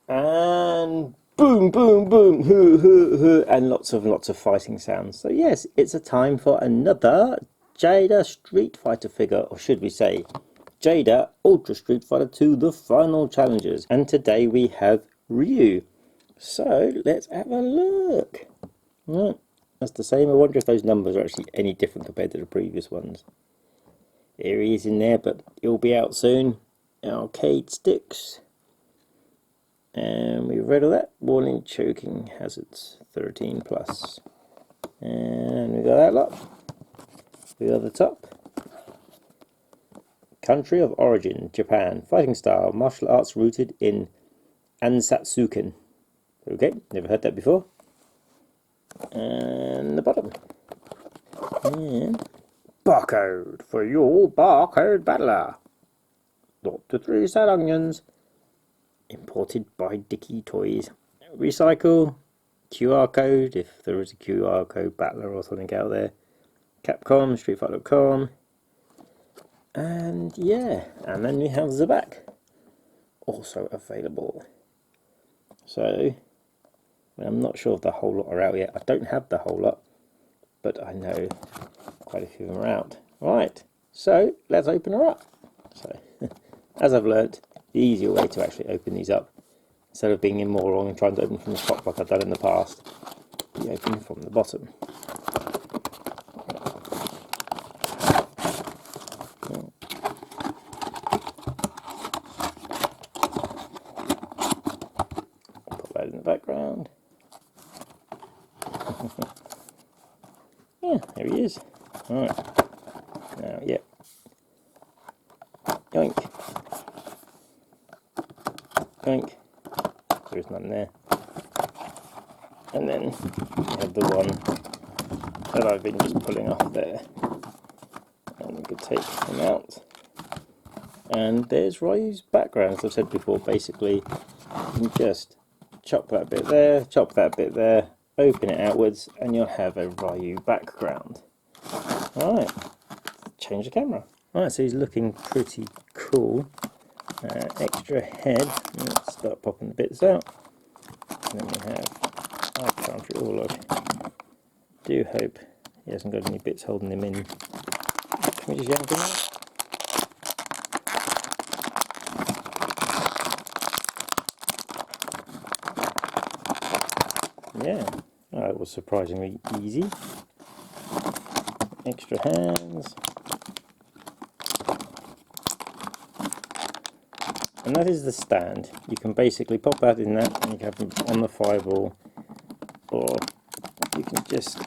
And boom, boom, boom, hoo, hoo, hoo, and lots of fighting sounds. So yes, it's a time for another Jada Street Fighter figure, or should we say Jada Ultra Street Fighter 2, the Final Challengers. And today we have Ryu. So let's have a look. Right, that's the same. I wonder if those numbers are actually any different compared to the previous ones. There he is in there, but he'll be out soon. Arcade sticks. And we've read all that. Warning, choking hazards 13 plus. And we got that lot. We got the top. Country of origin, Japan. Fighting style, martial arts rooted in Ansatsuken. Okay, never heard that before. And the bottom. And barcode for your barcode battler. Up to 3 sad onions. Imported by Dicky Toys. Recycle. QR code, if there is a QR code battler or something out there. Capcom, streetfighter.com. And yeah, and then we have the back. Also available. So, I'm not sure if the whole lot are out yet. I don't have the whole lot, but I know quite a few of them are out. Right, so let's open her up. So, as I've learnt, the easier way to actually open these up, instead of being in more wrong and trying to open from the top like I've done in the past, you open from the bottom. Put that in the background. Yeah, there he is. Alright. Now, yeah. Yoink. Yoink. There's none there. And then we have the one that I've been just pulling off there. And we could take him out. And there's Ryu's background. As I've said before, basically, you can just chop that bit there, chop that bit there, open it outwards, and you'll have a Ryu background. Alright, change the camera. Alright, so he's looking pretty cool. Extra head. Let's start popping the bits out. And then we have, I can't read all of. Do hope he hasn't got any bits holding him in. Can we just yank him out? Yeah, it was surprisingly easy. Extra hands. And that is the stand. You can basically pop that in that and you can have them on the fireball, or you can just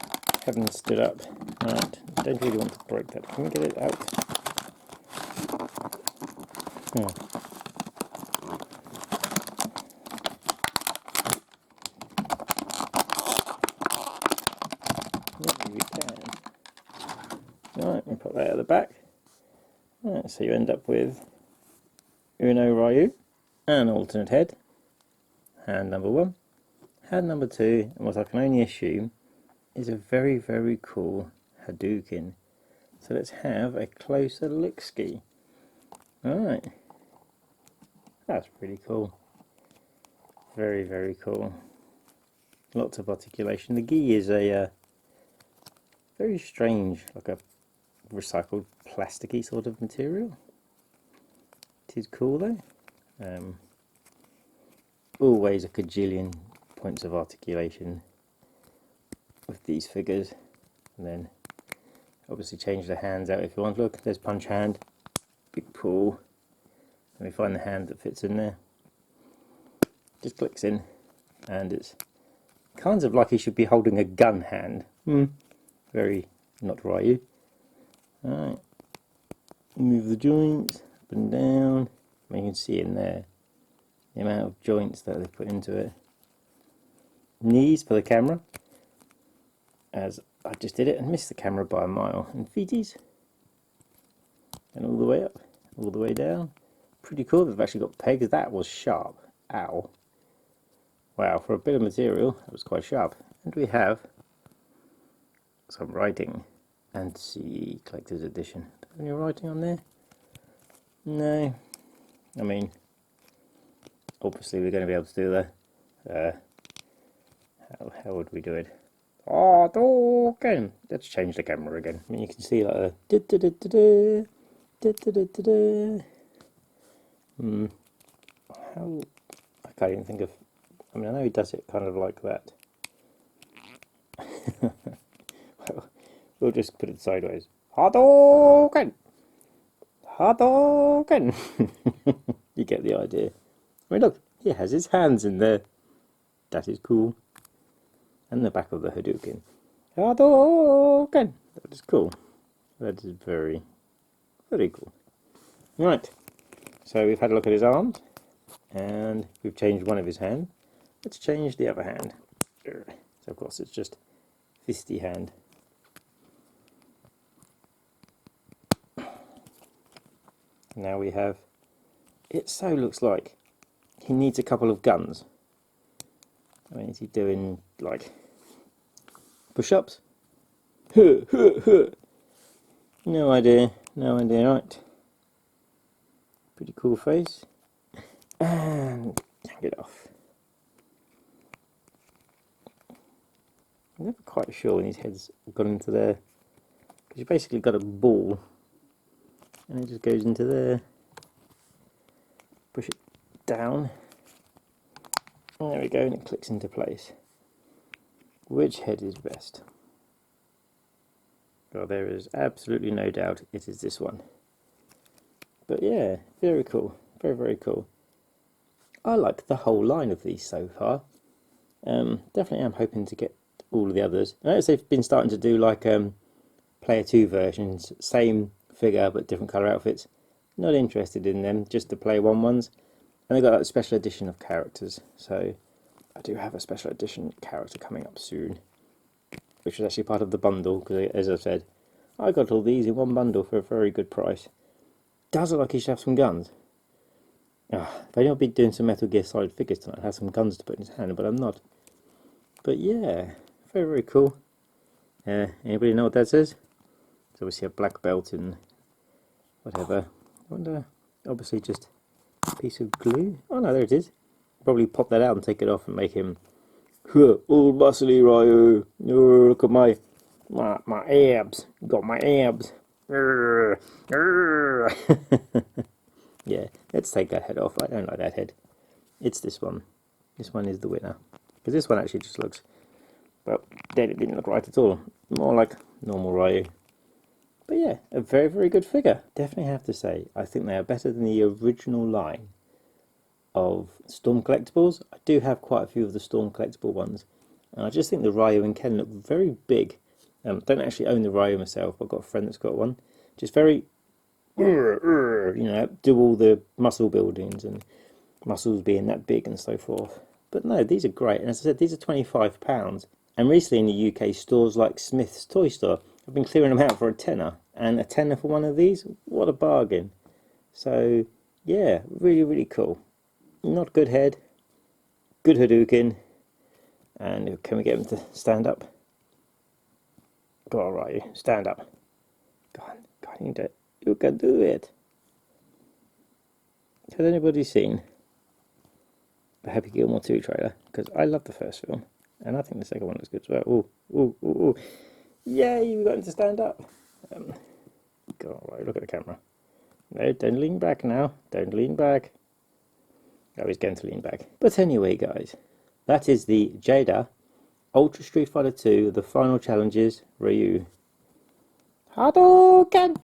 have them stood up. Right, don't really want to break that. Can we get it out? Maybe we can. Right, we put that at the back. Right, so you end up with Uno Ryu, an alternate head, hand number 1, hand number 2, and what I can only assume is a very, very cool Hadouken. So let's have a closer look-ski. Alright, that's pretty cool. Very, very cool. Lots of articulation. The gi is a very strange, like a recycled plasticky sort of material. It is cool though. Always a cajillion points of articulation with these figures. And then obviously change the hands out if you want. Look, there's punch hand, big pull. Let me find the hand that fits in there. Just clicks in, and it's kind of like he should be holding a gun hand. Very not Ryu. Alright, move the joints up and down. I mean, you can see in there the amount of joints that they put into it. Knees for the camera, as I just did it and missed the camera by a mile. And feeties, and all the way up, all the way down. Pretty cool. They've actually got pegs. That was sharp. Ow. Wow, for a bit of material, that was quite sharp. And we have some writing. And CE Collector's Edition. Any writing on there? No. I mean, obviously we're going to be able to do the, how would we do it? Hadouken! Let's change the camera again. I mean, you can see like a how, I can't even think of, I mean, I know he does it kind of like that. Well, we'll just put it sideways. Hadouken! Hadouken! You get the idea. I mean, look, he has his hands in there. That is cool. And the back of the Hadouken. Hadouken! That is cool. That is very, very cool. Right. So we've had a look at his arms. And we've changed one of his hands. Let's change the other hand. So of course it's just fisty hand. Now we have, it so looks like he needs a couple of guns. I mean, is he doing like push-ups? No idea, right. Pretty cool face. And yank it off. I'm never quite sure when his head's gone into there, because you basically got a ball and it just goes into there. Push it down, and there we go, and it clicks into place. Which head is best? Well, there is absolutely no doubt it is this one. But yeah, very cool, very, very cool. I like the whole line of these so far. Definitely am hoping to get all of the others. I notice they've been starting to do like player 2 versions, same figure but different colour outfits. Not interested in them, just the player 1 ones. And they've got like a special edition of characters, so I do have a special edition character coming up soon, which is actually part of the bundle, because as I've said, I got all these in one bundle for a very good price. Does look like he should have some guns. If I not be doing some Metal Gear Solid figures tonight, I'd have some guns to put in his hand, but I'm not. But yeah, very, very cool. Anybody know what that says? It's obviously a black belt in whatever. I wonder, obviously just a piece of glue. Oh no, there it is. Probably pop that out and take it off and make him all muscly Ryu. Look at my abs. Got my abs. Yeah, let's take that head off. I don't like that head. It's this one. This one is the winner. Because this one actually just looks, well, then it didn't look right at all. More like normal Ryu. But yeah, a very, very good figure. Definitely have to say, I think they are better than the original line of Storm Collectibles. I do have quite a few of the Storm Collectible ones. And I just think the Ryu and Ken look very big. Don't actually own the Ryu myself. I've got a friend that's got one. Just very, you know, do all the muscle buildings and muscles being that big and so forth. But no, these are great. And as I said, these are £25. And recently in the UK, stores like Smith's Toy Store have been clearing them out for a tenner. And a tenner for one of these? What a bargain. So, yeah, really, really cool. Not good head. Good Hadouken. And can we get him to stand up? Go on, Ryu. Stand up. Go on. Go on, you can do it. Has anybody seen the Happy Gilmore 2 trailer? Because I love the first film. And I think the second one looks good as well. Ooh, ooh, ooh, ooh. Yay, we got him to stand up. Go on, Ryu. Look at the camera. No, don't lean back now. Don't lean back. Oh, he's going to lean back. But anyway, guys, that is the Jada Ultra Street Fighter 2, the Final Challengers Ryu. Hadouken!